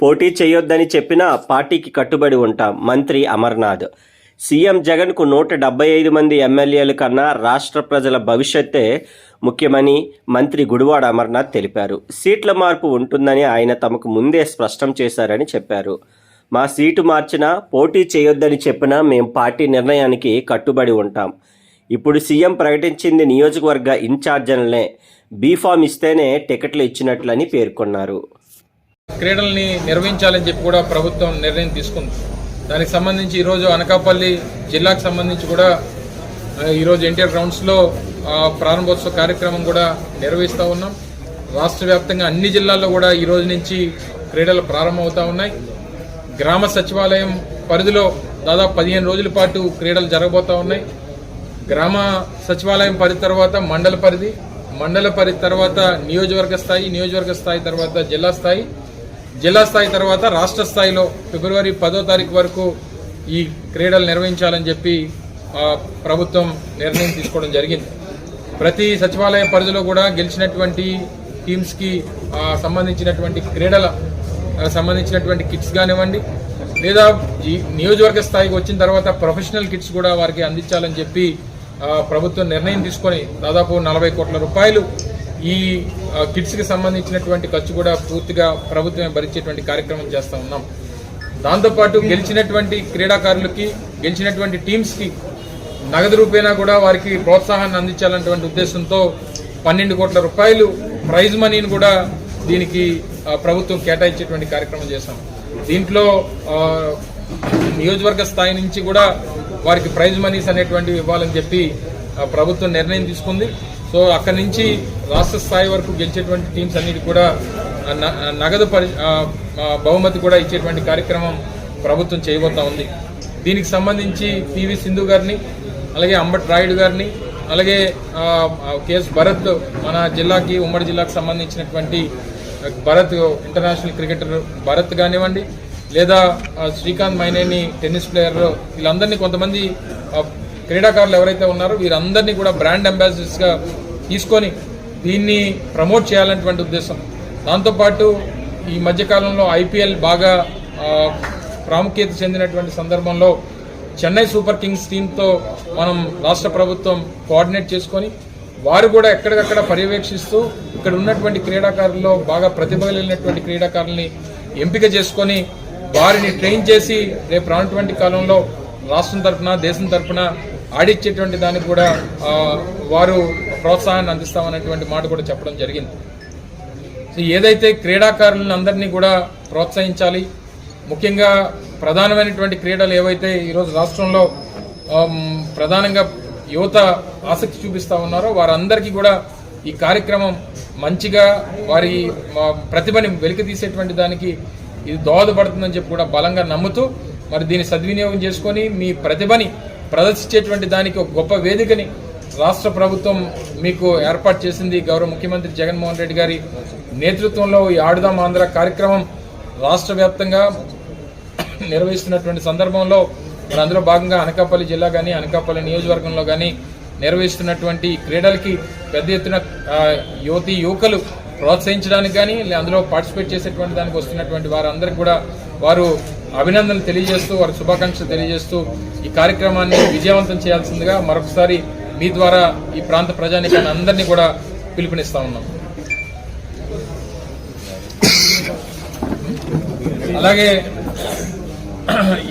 పోటీ చేయొద్దని చెప్పినా పార్టీకి కట్టుబడి ఉంటాం. మంత్రి అమర్నాథ్. సీఎం జగన్కు 175 మంది ఎమ్మెల్యేల కన్నా రాష్ట్ర ప్రజల భవిష్యత్తే ముఖ్యమని మంత్రి గుడివాడ అమర్నాథ్ తెలిపారు. సీట్ల మార్పు ఉంటుందని ఆయన తమకు ముందే స్పష్టం చేశారని చెప్పారు. మా సీటు మార్చినా పోటీ చేయొద్దని చెప్పినా మేం పార్టీ నిర్ణయానికి కట్టుబడి ఉంటాం. ఇప్పుడు సీఎం ప్రకటించింది నియోజకవర్గ ఇన్ఛార్జీలనే. బీఫామ్ ఇస్తేనే టికెట్లు ఇచ్చినట్లని పేర్కొన్నారు. క్రీడల్ని నిర్వహించాలని చెప్పి కూడా ప్రభుత్వం నిర్ణయం తీసుకుంది. దానికి సంబంధించి ఈరోజు అనకాపల్లి జిల్లాకు సంబంధించి కూడా ఈరోజు ఎన్టీఆర్ గ్రౌండ్స్లో ప్రారంభోత్సవ కార్యక్రమం కూడా నిర్వహిస్తూ ఉన్నాం. రాష్ట్ర వ్యాప్తంగా అన్ని జిల్లాల్లో కూడా ఈ రోజు నుంచి క్రీడలు ప్రారంభమవుతూ ఉన్నాయి. గ్రామ సచివాలయం పరిధిలో దాదాపు 15 రోజుల పాటు క్రీడలు జరగబోతూ ఉన్నాయి. గ్రామ సచివాలయం పరిధి తర్వాత మండల పరిధి, మండల పరిధి తర్వాత నియోజకవర్గ స్థాయి తర్వాత జిల్లా స్థాయి తర్వాత రాష్ట్ర స్థాయిలో ఫిబ్రవరి 10వ తారీఖు వరకు ఈ క్రీడలు నిర్వహించాలని చెప్పి ప్రభుత్వం నిర్ణయం తీసుకోవడం జరిగింది. ప్రతి సచివాలయ పరిధిలో కూడా గెలిచినటువంటి టీమ్స్కి సంబంధించినటువంటి క్రీడల సంబంధించినటువంటి కిట్స్ కానివ్వండి, లేదా నియోజకవర్గ స్థాయికి వచ్చిన తర్వాత ప్రొఫెషనల్ కిట్స్ కూడా వారికి అందించాలని చెప్పి ప్రభుత్వం నిర్ణయం తీసుకొని దాదాపు 40 కోట్ల రూపాయలు ఈ కిట్స్కి సంబంధించినటువంటి ఖర్చు కూడా పూర్తిగా ప్రభుత్వమే భరించేటువంటి కార్యక్రమం చేస్తూ ఉన్నాం. దాంతోపాటు గెలిచినటువంటి క్రీడాకారులకి, గెలిచినటువంటి టీమ్స్కి నగదు రూపేణా కూడా వారికి ప్రోత్సాహాన్ని అందించాలన్నటువంటి ఉద్దేశంతో 12 కోట్ల రూపాయలు ప్రైజ్ మనీని కూడా దీనికి ప్రభుత్వం కేటాయించేటువంటి కార్యక్రమం చేశాం. దీంట్లో నియోజకవర్గ స్థాయి నుంచి కూడా వారికి ప్రైజ్ మనీస్ అనేటువంటివి ఇవ్వాలని చెప్పి ప్రభుత్వం నిర్ణయం తీసుకుంది. సో అక్కడి నుంచి రాష్ట్ర స్థాయి వరకు గెలిచేటువంటి టీమ్స్ అన్నిటి కూడా నగదు బహుమతి కూడా ఇచ్చేటువంటి కార్యక్రమం ప్రభుత్వం చేయబోతా ఉంది. దీనికి సంబంధించి పివి సింధు గారిని, అలాగే అంబట్ రాయుడు గారిని, అలాగే కేఎస్ భరత్, మన జిల్లాకి ఉమ్మడి జిల్లాకు సంబంధించినటువంటి భరత్ ఇంటర్నేషనల్ క్రికెటర్ భరత్ కానివ్వండి, లేదా శ్రీకాంత్ మైనేని టెన్నిస్ ప్లేయర్, వీళ్ళందరినీ కొంతమంది క్రీడాకారులు ఎవరైతే ఉన్నారో వీరందరినీ కూడా బ్రాండ్ అంబాసిడర్స్గా తీసుకొని దీన్ని ప్రమోట్ చేయాలనేటువంటి ఉద్దేశం. దాంతోపాటు ఈ మధ్యకాలంలో ఐపీఎల్ బాగా ప్రాముఖ్యత చెందినటువంటి సందర్భంలో చెన్నై సూపర్ కింగ్స్ టీంతో మనం రాష్ట్ర ప్రభుత్వం కోఆర్డినేట్ చేసుకొని వారు కూడా ఎక్కడికక్కడ పర్యవేక్షిస్తూ ఇక్కడ ఉన్నటువంటి క్రీడాకారుల్లో బాగా ప్రతిభ కలిగినటువంటి క్రీడాకారుల్ని ఎంపిక చేసుకొని వారిని ట్రైన్ చేసి రేపు రానటువంటి కాలంలో రాష్ట్రం తరఫున, దేశం తరఫున ఆడిచ్చేటువంటి దానికి కూడా వారు ప్రోత్సాహాన్ని అందిస్తామనేటువంటి మాట కూడా చెప్పడం జరిగింది. సో ఏదైతే క్రీడాకారులను అందరినీ కూడా ప్రోత్సహించాలి, ముఖ్యంగా ప్రధానమైనటువంటి క్రీడలు ఏవైతే ఈరోజు రాష్ట్రంలో ప్రధానంగా యువత ఆసక్తి చూపిస్తూ ఉన్నారో వారందరికీ కూడా ఈ కార్యక్రమం మంచిగా వారి ప్రతిభని వెలికి తీసేటువంటి దానికి ఇది దోహదపడుతుందని చెప్పి కూడా బలంగా నమ్ముతూ మరి దీన్ని సద్వినియోగం చేసుకొని మీ ప్రతిభని ప్రదర్శించేటువంటి దానికి ఒక గొప్ప వేదికని రాష్ట్ర ప్రభుత్వం మీకు ఏర్పాటు చేసింది. గౌరవ ముఖ్యమంత్రి జగన్మోహన్ రెడ్డి గారి నేతృత్వంలో ఈ ఆడుదాం ఆంధ్ర కార్యక్రమం రాష్ట్ర వ్యాప్తంగా నిర్వహిస్తున్నటువంటి సందర్భంలో మరి అందులో భాగంగా అనకాపల్లి జిల్లా కానీ, అనకాపల్లి నియోజకవర్గంలో కానీ నిర్వహిస్తున్నటువంటి క్రీడలకి పెద్ద ఎత్తున యువకులు ప్రోత్సహించడానికి కానీ, అందులో పార్టిసిపేట్ చేసేటువంటి దానికి వస్తున్నటువంటి వారందరికీ కూడా వారు అభినందనలు తెలియజేస్తూ, వారి శుభాకాంక్షలు తెలియజేస్తూ ఈ కార్యక్రమాన్ని విజయవంతం చేయాల్సిందిగా మరొకసారి మీ ద్వారా ఈ ప్రాంత ప్రజానీకాన్ని అందరినీ కూడా పిలుపునిస్తా ఉన్నాం. అలాగే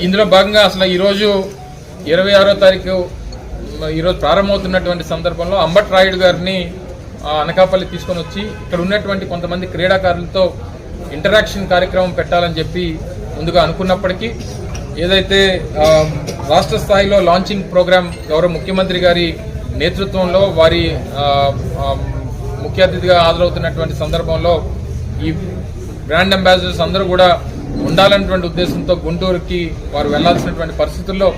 ఇందులో భాగంగా అసలు ఈరోజు 26వ తారీఖు ఈరోజు ప్రారంభమవుతున్నటువంటి సందర్భంలో అంబట్ రాయుడు గారిని అనకాపల్లి తీసుకొని వచ్చి ఇక్కడ ఉన్నటువంటి కొంతమంది క్రీడాకారులతో ఇంటరాక్షన్ కార్యక్రమం పెట్టాలని చెప్పి ముందుగా అనుకున్నప్పటికీ ఏదైతే రాష్ట్ర స్థాయిలో లాంచింగ్ ప్రోగ్రాం గౌరవ ముఖ్యమంత్రి గారి నేతృత్వంలో వారి ముఖ్య అతిథిగా హాజరవుతున్నటువంటి సందర్భంలో ఈ బ్రాండ్ అంబాసిడర్స్ అందరూ కూడా ఉండాలన్నటువంటి ఉద్దేశంతో గుంటూరుకి వారు వెళ్లాల్సినటువంటి పరిస్థితుల్లో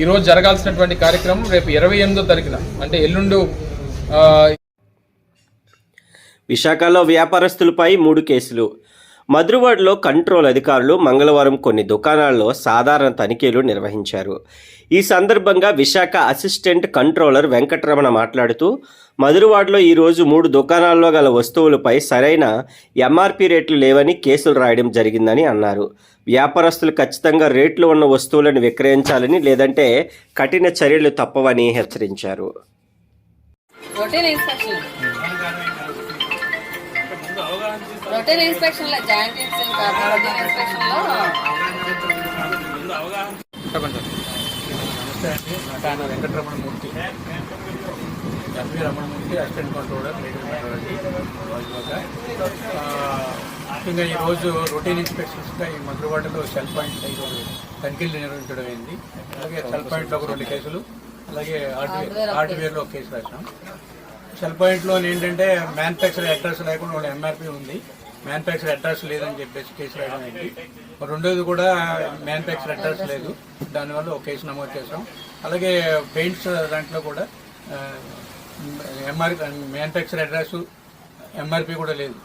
ఈరోజు జరగాల్సినటువంటి కార్యక్రమం రేపు 28వ తారీఖున అంటే ఎల్లుండు. విశాఖలో వ్యాపారస్తులపై 3 కేసులు. మధురవాడలో కంట్రోల్ అధికారులు మంగళవారం కొన్ని దుకాణాల్లో సాధారణ తనిఖీలు నిర్వహించారు. ఈ సందర్భంగా విశాఖ అసిస్టెంట్ కంట్రోలర్ వెంకటరమణ మాట్లాడుతూ, మధురవాడలో ఈరోజు 3 దుకాణాల్లో గల వస్తువులపై సరైన ఎంఆర్పి రేట్లు లేవని కేసులు రాయడం జరిగిందని అన్నారు. వ్యాపారస్తులు ఖచ్చితంగా రేట్లు ఉన్న వస్తువులను విక్రయించాలని, లేదంటే కఠిన చర్యలు తప్పవని హెచ్చరించారు. రొటీన్ ఇన్స్పెక్షన్ లో జాయింట్ ఇన్స్పెక్షన్ లో నమస్తే అండి. నా వెంకటరమణ మూర్తి, ఎంపీ రమణమూర్తి, అసిస్టెంట్ కంట్రోలర్ ముఖ్యంగా ఈరోజు రొటీన్ ఇన్స్పెక్షన్స్గా ఈ మధురవాడలో సెల్ పాయింట్ తనిఖీలు నిర్వహించడం అయింది. అలాగే సెల్ పాయింట్లో ఒక 2 కేసులు, అలాగే హార్డ్వేర్లో ఒక కేసు రాసాం. సెల్ పాయింట్లో ఏంటంటే మ్యానుఫ్యాక్చర్ అడ్రస్ లేకుండా వాళ్ళ ఎంఆర్పి ఉంది, మ్యానుఫ్యాక్చర్ అడ్రస్ లేదని చెప్పేసి కేసు రాయడం అయింది. రెండోది కూడా మ్యానుఫ్యాక్చర్ అడ్రస్ లేదు, దానివల్ల ఒక కేసు నమోదు చేసాం. అలాగే పెయింట్స్ దాంట్లో కూడా మ్యానుఫ్యాక్చర్ అడ్రస్ ఎంఆర్పి కూడా లేదు,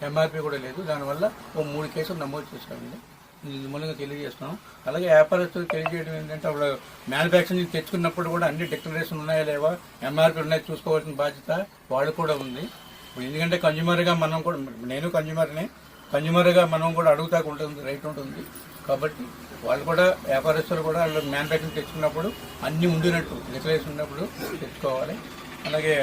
ఎంఆర్పి కూడా లేదు, దానివల్ల ఓ 3 కేసులు నమోదు చేసామండి. ఇది మూలంగా తెలియజేస్తున్నాం. అలాగే వ్యాపారస్తులు తెలియజేయడం ఏంటంటే అప్పుడు మ్యానుఫ్యాక్చరింగ్ తెచ్చుకున్నప్పుడు కూడా అన్ని డిక్లరేషన్ ఉన్నాయా లేవా, ఎంఆర్పి ఉన్నాయో చూసుకోవాల్సిన బాధ్యత వాళ్ళు కూడా ఉంది. ఎందుకంటే కన్జ్యూమర్గా మనం కూడా, నేను కన్జ్యూమర్గా మనం కూడా అడుగుతా ఉంటుంది, రైట్ ఉంటుంది. కాబట్టి వాళ్ళు కూడా వ్యాపారస్తులు కూడా వాళ్ళు మ్యానుఫ్యాక్చరింగ్ తెచ్చుకున్నప్పుడు అన్నీ ఉండినట్టు డిక్లరేషన్ ఉన్నప్పుడు తెచ్చుకోవాలి. అలాగే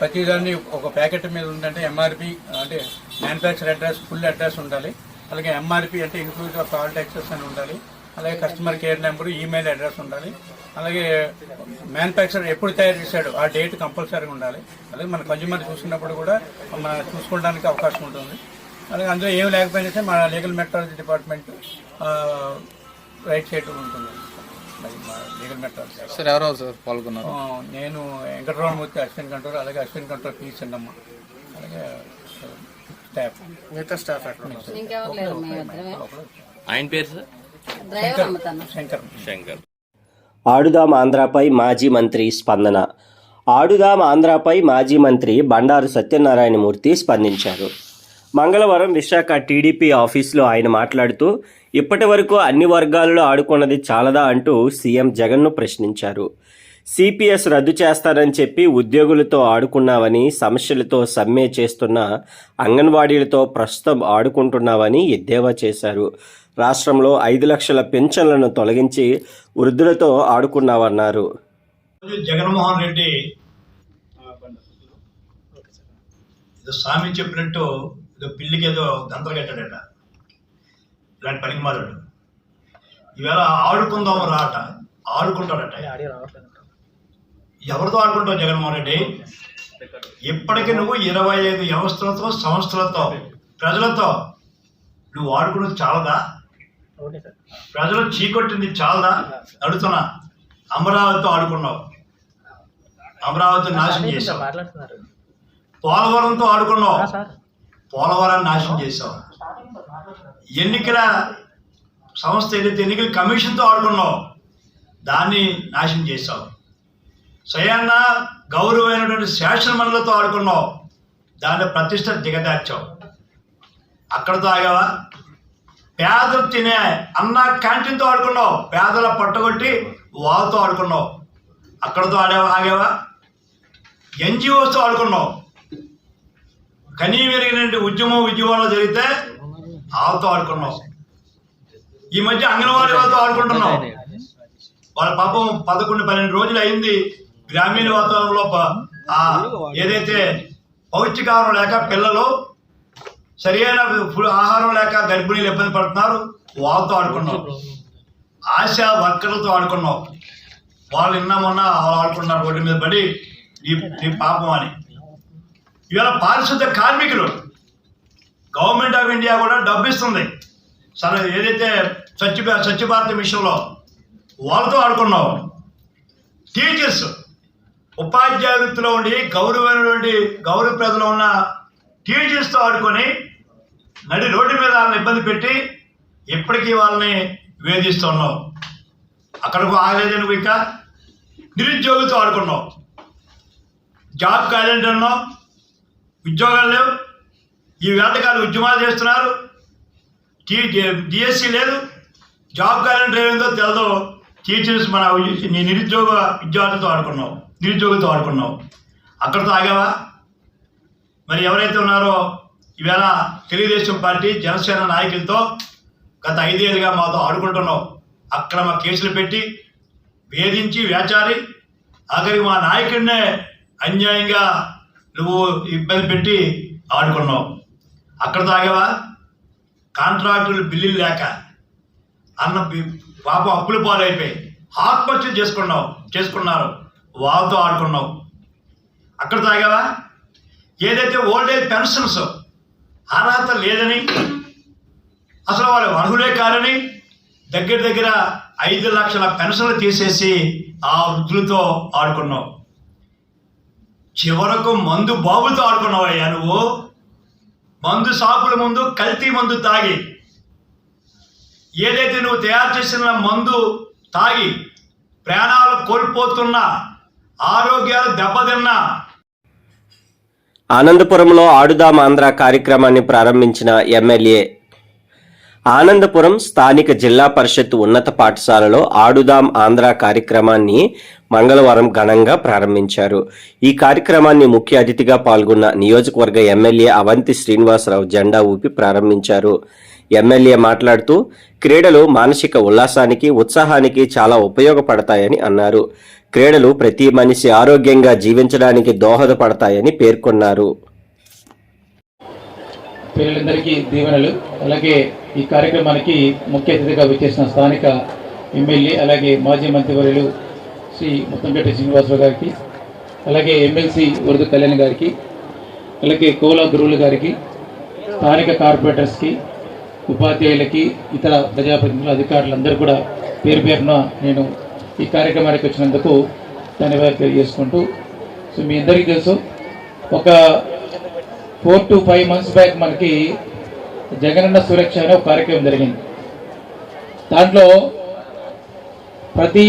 ప్రతిదాన్ని ఒక ప్యాకెట్ మీద ఉందంటే ఎంఆర్పి అంటే మ్యానుఫ్యాక్చర్ అడ్రస్, ఫుల్ అడ్రస్ ఉండాలి. అలాగే ఎంఆర్పి అంటే ఇంక్లూజివ్ ఆఫ్ ఆల్ ట్యాక్సెస్ అని ఉండాలి. అలాగే customer care number, email address ఉండాలి. అలాగే మ్యానుఫ్యాక్చరర్ ఎప్పుడు తయారు చేశాడు ఆ డేట్ కంపల్సరీగా ఉండాలి. అలాగే మన కన్జ్యూమర్ చూసుకున్నప్పుడు కూడా మనం చూసుకోవడానికి అవకాశం ఉంటుంది. అలాగే అందులో ఏమి లేకపోయినా మన legal metrology department right side ఉంటుంది. లీగల్ మెట్రాలజీ సార్ ఎవరో సార్ పాల్గొన్నారు. నేను వెంకటరమణమూర్తి, అసిస్టెంట్ కంట్రోలర్, అలాగే అసిస్టెంట్ కంట్రోలర్ పి చిన్నమ్మ, అలాగే స్టాఫ్, మిగతా స్టాఫ్ ఆయన పేరు సార్ శంకర్. ఆడుదాం ఆంధ్రాపై మాజీ మంత్రి స్పందన. ఆడుదాం ఆంధ్రాపై మాజీ మంత్రి బండారు సత్యనారాయణమూర్తి స్పందించారు. మంగళవారం విశాఖ టీడీపీ ఆఫీసులో ఆయన మాట్లాడుతూ, ఇప్పటి వరకు అన్ని వర్గాలలో ఆడుకున్నది చాలదా అంటూ సీఎం జగన్ను ప్రశ్నించారు. సిపిఎస్ రద్దు చేస్తానని చెప్పి ఉద్యోగులతో ఆడుకున్నావని, సమస్యలతో సమ్మె చేస్తున్న అంగన్వాడీలతో ప్రస్తుతం ఆడుకుంటున్నావని ఎద్దేవా చేశారు. రాష్ట్రంలో 5 లక్షల పెన్షన్లను తొలగించి వృద్ధులతో ఆడుకున్నావన్నారు. జగన్మోహన్ రెడ్డి స్వామి చెప్పినట్టు ఏదో పిల్లికి ఏదో గంతలు కట్టాడట, ఇలాంటి పనికి మారాడు. ఈవేళ ఆడుకుందాము రాట, ఆడుకుంటాడట. ఎవరితో ఆడుకుంటావు జగన్మోహన్ రెడ్డి? ఇప్పటికీ నువ్వు 25 వ్యవస్థలతో, సంస్థలతో, ప్రజలతో నువ్వు ఆడుకున్నది చాలదా? ప్రజలు చీకొట్టింది చాలదా? అడుగుతున్నా. అమరావతితో ఆడుకున్నావు, అమరావతి నాశనం చేసావు. పోలవరంతో ఆడుకున్నావు, పోలవరాన్ని నాశనం చేసావు. ఎన్నికల సంస్థ ఏదైతే ఎన్నికల కమిషన్తో ఆడుకున్నావు, దాన్ని నాశనం చేసావు. స్వయాన్న గౌరవమైనటువంటి శాసనమండలితో ఆడుకున్నావు, దాని ప్రతిష్ట దిగదార్చావు. అక్కడితో ఆగావా? పేదలు తినే అన్న క్యాంటీన్తో ఆడుకున్నావు, పేదల పట్టగొట్టి వాళ్ళతో ఆడుకున్నావు, అక్కడితో ఆగావా? ఎన్జిఓస్తో ఆడుకున్నావు. కనీ పెరిగినటువంటి ఉద్యమం విజయవాడలో జరిగితే వాళ్ళతో ఆడుకున్నావు. ఈ మధ్య అంగన్వాడీ వాళ్ళతో ఆడుకుంటున్నావు. వాళ్ళ పాపం 11-12 రోజులు అయింది గ్రామీణ వాతావరణంలో ఏదైతే పౌష్టికాహారం లేక పిల్లలు సరైన ఆహారం లేక గర్భిణీలు ఇబ్బంది పడుతున్నారు, వాళ్ళతో ఆడుకున్నావు. ఆశా వర్కర్లతో ఆడుకున్నావు. వాళ్ళు మొన్న ఆడుకున్నారు రోడ్డు మీద పడి నీ పాపం అని. ఇవాళ పారిశుద్ధ కార్మికులు గవర్నమెంట్ ఆఫ్ ఇండియా కూడా డబ్బు ఇస్తుంది సరే, ఏదైతే స్వచ్ఛ భారత్ మిషన్లో వాళ్ళతో ఆడుకున్నావు. టీచర్స్ ఉపాధ్యాయ వృత్తిలో ఉండి గౌరవప్రదలో ఉన్న టీచర్స్తో ఆడుకొని నడి రోడ్డు మీద వాళ్ళని ఇబ్బంది పెట్టి ఇప్పటికీ వాళ్ళని వేధిస్తున్నావు. అక్కడికి ఆగలేదు నువ్వు. ఇంకా నిరుద్యోగులతో ఆడుకున్నావు. జాబ్ క్యాలెండర్ అన్నావు, ఉద్యోగాలు లేవు. ఈ వేటగాళ్ళు ఉద్యమాలు చేస్తున్నారు. డిఎస్సి లేదు, జాబ్ క్యాలెండర్ ఏమైందో తెలదో. టీచర్స్ మన నిరుద్యోగ విద్యార్థులతో ఆడుకున్నావు, నిరుద్యోగులతో ఆడుకున్నావు. అక్కడితో ఆగావా? మరి ఎవరైతే ఉన్నారో ఈవేళ తెలుగుదేశం పార్టీ జనసేన నాయకులతో గత 5 ఏళ్ళుగా మాతో ఆడుకుంటున్నావు. అక్రమ కేసులు పెట్టి వేధించి వేచారి ఆఖరికి మా నాయకుడినే అన్యాయంగా నువ్వు ఇబ్బంది పెట్టి ఆడుకున్నావు. అక్కడితో ఆగావా? కాంట్రాక్టులు బిల్లులు లేక అన్న పాపం అప్పులు పాలైపోయి ఆత్మహత్య చేసుకున్నారు, వాళ్ళతో ఆడుకున్నావు. అక్కడ తాగావా? ఏదైతే ఓల్డేజ్ పెన్షన్స్ అర్హత లేదని, అసలు వాళ్ళు అర్హులే కాదని దగ్గర 5 లక్షల పెన్షన్లు తీసేసి ఆ వృద్ధులతో ఆడుకున్నావు. చివరకు మందు బాబులతో ఆడుకున్నావయ్యా నువ్వు. మందు షాపుల ముందు కల్తీ మందు తాగి, ఏదైతే నువ్వు తయారు చేసిన మందు తాగి ప్రాణాలు కోల్పోతున్నా, ఆరోగ్యాలు దెబ్బతిన్నా. ఆనందపురంలో ఆడుదాం ఆంధ్ర కార్యక్రమాన్ని ప్రారంభించిన ఎమ్మెల్యే. ఆనందపురం స్థానిక జిల్లా పరిషత్ ఉన్నత పాఠశాలలో ఆడుదాం ఆంధ్ర కార్యక్రమాన్ని మంగళవారం ఘనంగా ప్రారంభించారు. ఈ కార్యక్రమాన్ని ముఖ్య అతిథిగా పాల్గొన్న నియోజకవర్గ ఎమ్మెల్యే అవంతి శ్రీనివాసరావు జెండా ఊపి ప్రారంభించారు. ఎమ్మెల్యే మాట్లాడుతూ క్రీడలు మానసిక ఉల్లాసానికి, ఉత్సాహానికి చాలా ఉపయోగపడతాయని అన్నారు. క్రీడలు ప్రతి మనిషి ఆరోగ్యంగా జీవించడానికి దోహదపడతాయని పేర్కొన్నారు. పిల్లలందరికీ దీవెనలు. అలాగే ఈ కార్యక్రమానికి ముఖ్య అతిథిగా విచ్చేసిన స్థానిక ఎమ్మెల్యే అలాగే మాజీ మంత్రివర్యులు శ్రీ ముత్తంశెట్టి శ్రీనివాసరావు గారికి, అలాగే ఎమ్మెల్సీ ఉర్దు కళ్యాణ్ గారికి, అలాగే కోలా గురువులు గారికి, స్థానిక కార్పొరేటర్స్కి, ఉపాధ్యాయులకి, ఇతర ప్రజాప్రతినిధులు, అధికారులందరూ కూడా పేరు పేరున నేను ఈ కార్యక్రమానికి వచ్చినందుకు ధన్యవాదాలు తెలియజేసుకుంటూ, సో మీ అందరికీ తెలుసు, ఒక 4 to 5 months బ్యాక్ మనకి జగనన్న సురక్ష అనే ఒక కార్యక్రమం జరిగింది. దాంట్లో ప్రతి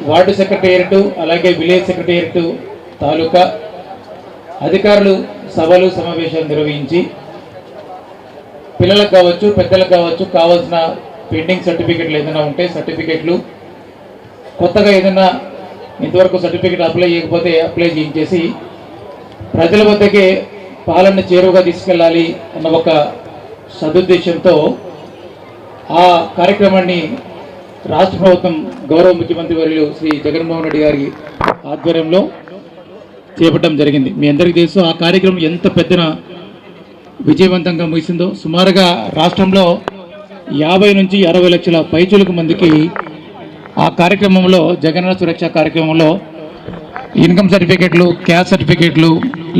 వార్డు సెక్రటేరియట్ అలాగే విలేజ్ సెక్రటేరియట్ తాలూకా అధికారులు సభలు సమావేశాలు నిర్వహించి పిల్లలకు కావచ్చు, పెద్దలకు కావచ్చు, కావాల్సిన పెండింగ్ సర్టిఫికెట్లు ఏదైనా ఉంటే సర్టిఫికెట్లు, కొత్తగా ఏదైనా ఇంతవరకు సర్టిఫికెట్ అప్లై చేయకపోతే అప్లై చేయించేసి ప్రజల వద్దకే పాలన చేరువుగా తీసుకెళ్ళాలి అన్న ఒక సదుద్దేశంతో ఆ కార్యక్రమాన్ని రాష్ట్ర ప్రభుత్వం గౌరవ ముఖ్యమంత్రి వర్యులు శ్రీ జగన్మోహన్ రెడ్డి గారి ఆధ్వర్యంలో చేపట్టడం జరిగింది. మీ అందరికీ తెలుసు ఆ కార్యక్రమం ఎంత పెద్దన విజయవంతంగా ముగిసిందో. సుమారుగా రాష్ట్రంలో 50 నుంచి 60 లక్షల పైచులకు మందికి ఆ కార్యక్రమంలో, జగనన్న సురక్ష కార్యక్రమంలో ఇన్కమ్ సర్టిఫికెట్లు, క్యాస్ట్ సర్టిఫికెట్లు,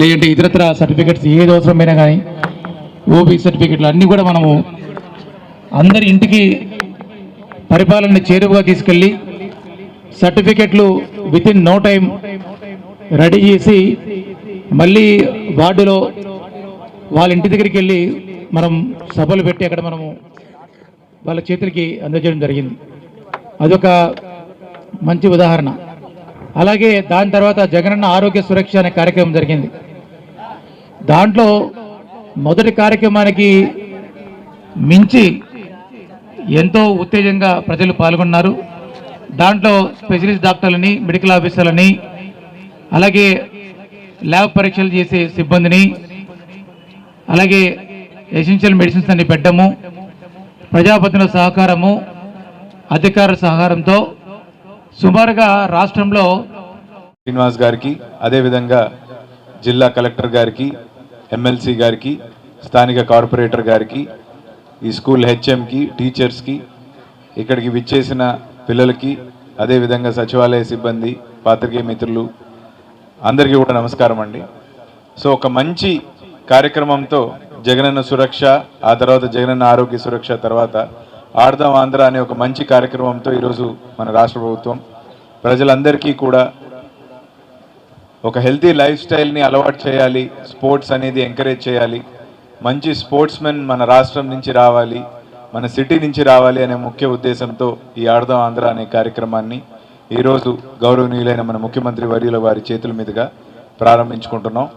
లేదంటే ఇతరత్ర సర్టిఫికెట్స్ ఏది అవసరమైనా కానీ ఓబీసీ సర్టిఫికెట్లు అన్నీ కూడా మనము అందరి ఇంటికి పరిపాలన చేరువుగా తీసుకెళ్ళి సర్టిఫికెట్లు within no time ready చేసి మళ్ళీ వార్డులో వాళ్ళ ఇంటి దగ్గరికి వెళ్ళి మనం సభలు పెట్టి అక్కడ మనము వాళ్ళ చేతులకి అందజేయడం జరిగింది. అదొక మంచి ఉదాహరణ. అలాగే దాని తర్వాత జగనన్న ఆరోగ్య సురక్ష అనే కార్యక్రమం జరిగింది. దాంట్లో మొదటి కార్యక్రమానికి మించి ఎంతో ఉత్తేజంగా ప్రజలు పాల్గొన్నారు. దాంట్లో స్పెషలిస్ట్ డాక్టర్లని, మెడికల్ ఆఫీసర్లని, అలాగే ల్యాబ్ పరీక్షలు చేసే సిబ్బందిని, అలాగే ఎసెన్షియల్ మెడిసిన్స్ అన్ని పెట్టడము, ప్రజాప్రతినిధుల సహకారము, అధికారుల సహకారంతో సుమారుగా రాష్ట్రంలో శ్రీనివాస్ గారికి, అదేవిధంగా జిల్లా కలెక్టర్ గారికి, ఎమ్మెల్సీ గారికి, స్థానిక కార్పొరేటర్ గారికి, ఈ స్కూల్ హెచ్ఎంకి, టీచర్స్కి, ఇక్కడికి విచ్చేసిన పిల్లలకి, అదేవిధంగా సచివాలయ సిబ్బంది, పాత్రికేయ మిత్రులు అందరికీ కూడా నమస్కారం అండి. సో ఒక మంచి కార్యక్రమంతో జగనన్న సురక్ష, ఆ తర్వాత జగనన్న ఆరోగ్య సురక్ష, తర్వాత ఆడదాం ఆంధ్ర అనే ఒక మంచి కార్యక్రమంతో ఈరోజు మన రాష్ట్ర ప్రభుత్వం ప్రజలందరికీ కూడా ఒక హెల్తీ లైఫ్ స్టైల్ని అలవాటు చేయాలి, స్పోర్ట్స్ అనేది ఎంకరేజ్ చేయాలి, మంచి స్పోర్ట్స్మెన్ మన రాష్ట్రం నుంచి రావాలి, మన సిటీ నుంచి రావాలి అనే ముఖ్య ఉద్దేశంతో ఈ ఆడదాం ఆంధ్ర అనే కార్యక్రమాన్ని ఈరోజు గౌరవనీయులైన మన ముఖ్యమంత్రి వర్యుల వారి చేతుల మీదుగా ప్రారంభించుకుంటున్నాం.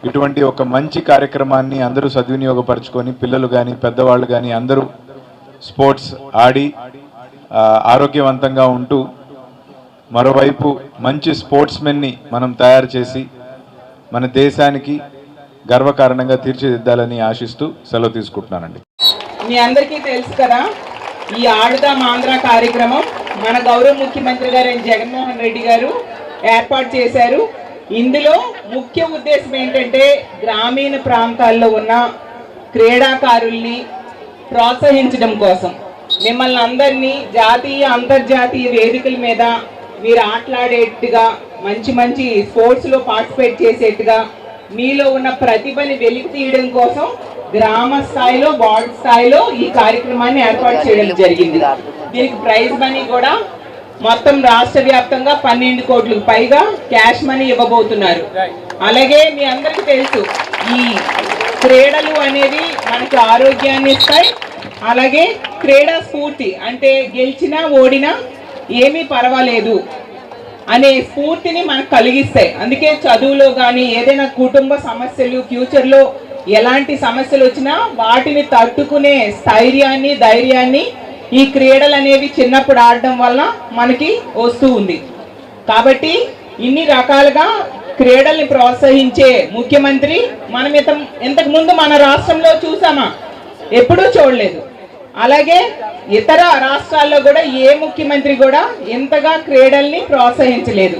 ఇటువంటి ఒక మంచి కార్యక్రమాన్ని అందరూ సద్వినియోగపరచుకొని పిల్లలు కానీ పెద్దవాళ్ళు కానీ అందరూ స్పోర్ట్స్ ఆడి ఆరోగ్యవంతంగా ఉంటూ మరోవైపు మంచి స్పోర్ట్స్మెన్ని మనం తయారు చేసి మన దేశానికి గర్వకారణంగా తీర్చిదిద్దాలని ఆశిస్తూ సెలవు తీసుకుంటున్నానండి. మీ అందరికీ తెలుసు కదా, ఈ ఆడుదాం ఆంధ్ర కార్యక్రమం మన గౌరవ ముఖ్యమంత్రి గారు జగన్మోహన్ రెడ్డి గారు ఏర్పాటు చేశారు. ఇందులో ముఖ్య ఉద్దేశం ఏంటంటే గ్రామీణ ప్రాంతాల్లో ఉన్న క్రీడాకారుల్ని ప్రోత్సహించడం కోసం మిమ్మల్ని అందరినీ జాతీయ అంతర్జాతీయ వేదికల మీద మీరు ఆటలాడేట్టుగా మంచి మంచి స్పోర్ట్స్లో పార్టిసిపేట్ చేసేట్టుగా మీలో ఉన్న ప్రతిభని వెలికి తీయడం కోసం గ్రామ స్థాయిలో వార్డు స్థాయిలో ఈ కార్యక్రమాన్ని ఏర్పాటు చేయడం జరిగింది. దీనికి ప్రైజ్ మనీ కూడా మొత్తం రాష్ట్ర వ్యాప్తంగా 12 కోట్లకు పైగా క్యాష్ మనీ ఇవ్వబోతున్నారు. అలాగే మీ అందరికీ తెలుసు, ఈ క్రీడలు అనేవి మనకు ఆరోగ్యాన్ని ఇస్తాయి. అలాగే క్రీడా స్ఫూర్తి అంటే గెలిచినా ఓడినా ఏమీ పర్వాలేదు అనే స్ఫూర్తిని మనకు కలిగిస్తాయి. అందుకే చదువులో కానీ ఏదైనా కుటుంబ సమస్యలు ఫ్యూచర్లో ఎలాంటి సమస్యలు వచ్చినా వాటిని తట్టుకునే స్థైర్యాన్ని ధైర్యాన్ని ఈ క్రీడలు అనేవి చిన్నప్పుడు ఆడడం వల్ల మనకి వస్తూ ఉంది. కాబట్టి ఇన్ని రకాలుగా క్రీడల్ని ప్రోత్సహించే ముఖ్యమంత్రి మనం ఇంతకు ముందు మన రాష్ట్రంలో చూసామా? ఎప్పుడూ చూడలేదు. అలాగే ఇతర రాష్ట్రాల్లో కూడా ఏ ముఖ్యమంత్రి కూడా ఇంతగా క్రీడల్ని ప్రోత్సహించలేదు.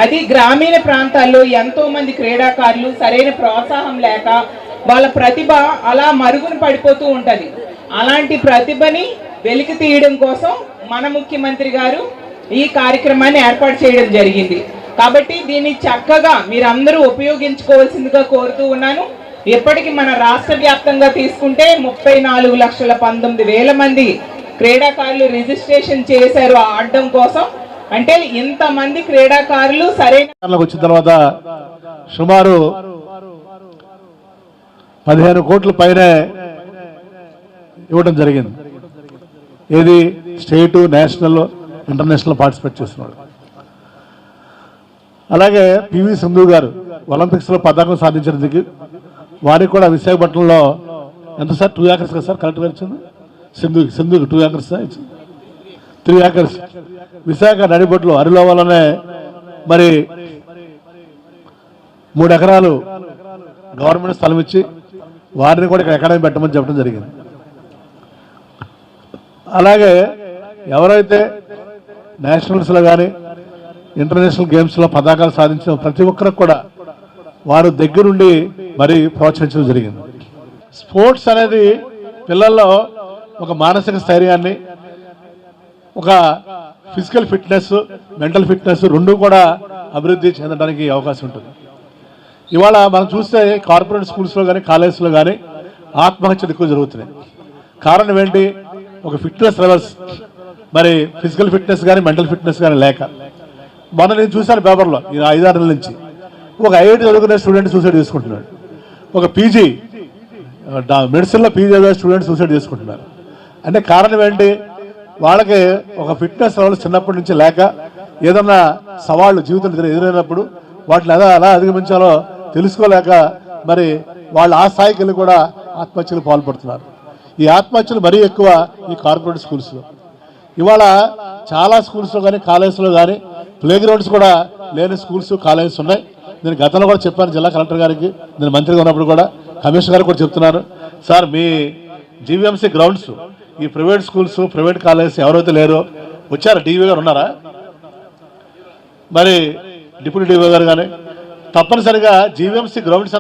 అది గ్రామీణ ప్రాంతాల్లో ఎంతో మంది క్రీడాకారులు సరైన ప్రోత్సాహం లేక వాళ్ళ ప్రతిభ అలా మరుగున పడిపోతూ ఉంటుంది. అలాంటి ప్రతిభని వెలికి తీయడం కోసం మన ముఖ్యమంత్రి గారు ఈ కార్యక్రమాన్ని ఏర్పాటు చేయడం జరిగింది. కాబట్టి దీన్ని చక్కగా మీరందరూ ఉపయోగించుకోవాల్సిందిగా కోరుతూ ఉన్నాను. ఇప్పటికి మన రాష్ట్ర వ్యాప్తంగా తీసుకుంటే 34,19,000 మంది క్రీడాకారులు రిజిస్ట్రేషన్ చేశారు ఆడడం కోసం. అంటే ఇంతమంది క్రీడాకారులు సరైన వచ్చిన తర్వాత సుమారు 15 కోట్ల పైన ఇవ్వడం జరిగింది. ఏది స్టేటు, నేషనల్, ఇంటర్నేషనల్ పార్టిసిపేట్ చేస్తున్నాడు. అలాగే పివి సింధు గారు ఒలింపిక్స్లో పతాకం సాధించినందుకు వారికి కూడా విశాఖపట్నంలో ఎంత సార్ 2 ఏకర్స్ కదా సార్ కరెక్ట్గా ఇచ్చింది. సింధుకి 2 ఏకర్స్ ఇచ్చింది, 3 ఏకర్స్ విశాఖ నడిబొట్లో అరిలో వల్లనే మరి 3 ఎకరాలు గవర్నమెంట్ స్థలం ఇచ్చి వారిని కూడా ఇక్కడ అకాడమీ పెట్టమని చెప్పడం జరిగింది. అలాగే ఎవరైతే నేషనల్స్లో కానీ ఇంటర్నేషనల్ గేమ్స్లో పతాకాలు సాధించిన ప్రతి ఒక్కరికి కూడా వారు దగ్గరుండి మరి ప్రోత్సహించడం జరిగింది. స్పోర్ట్స్ అనేది పిల్లల్లో ఒక మానసిక స్థైర్యాన్ని, ఒక ఫిజికల్ ఫిట్నెస్, మెంటల్ ఫిట్నెస్ రెండు కూడా అభివృద్ధి చెందడానికి అవకాశం ఉంటుంది. ఇవాళ మనం చూస్తే కార్పొరేట్ స్కూల్స్లో కానీ కాలేజెస్లో కానీ ఆత్మహత్యలు ఎక్కువ జరుగుతున్నాయి. కారణం ఏంటి? ఒక ఫిట్నెస్ లెవెల్స్, మరి ఫిజికల్ ఫిట్నెస్ కానీ మెంటల్ ఫిట్నెస్ కానీ లేక. మొన్న నేను చూశాను పేపర్లో ఈ 5-6 నెలల నుంచి ఒక ఐఐటి చదువుకునే స్టూడెంట్ సూసైడ్ చేసుకుంటున్నాడు. ఒక పీజీ మెడిసిన్లో పీజీ చదివే స్టూడెంట్ సూసైడ్ చేసుకుంటున్నారు. అంటే కారణం ఏంటి? వాళ్ళకి ఒక ఫిట్నెస్ లెవెల్ చిన్నప్పటి నుంచి లేక ఏదన్నా సవాళ్ళు జీవితంలో ఎదురైనప్పుడు వాటిని ఎలా అధిగమించాలో తెలుసుకోలేక మరి వాళ్ళు ఆ స్థాయికి వెళ్ళి కూడా ఆత్మహత్యలు పాల్పడుతున్నారు. ఈ ఆత్మహత్యలు మరీ ఎక్కువ ఈ కార్పొరేట్ స్కూల్స్లో. ఇవాళ చాలా స్కూల్స్లో కానీ కాలేజెస్లో కానీ ప్లే గ్రౌండ్స్ కూడా లేని స్కూల్స్ కాలేజెస్ ఉన్నాయి. నేను గతంలో కూడా చెప్పాను జిల్లా కలెక్టర్ గారికి, నేను మంత్రిగా ఉన్నప్పుడు కూడా కమిషనర్ గారికి కూడా చెప్తున్నాను, సార్ మీ జీవీఎంసీ గ్రౌండ్స్ ఈ ప్రైవేట్ స్కూల్స్ ప్రైవేట్ కాలేజెస్ ఎవరైతే లేరో వచ్చారా? డీవీ గారు ఉన్నారా? మరి డిప్యూటీ డీవీ గారు కానీ తప్పనిసరిగా జీవీఎంసీ గ్రౌండ్స్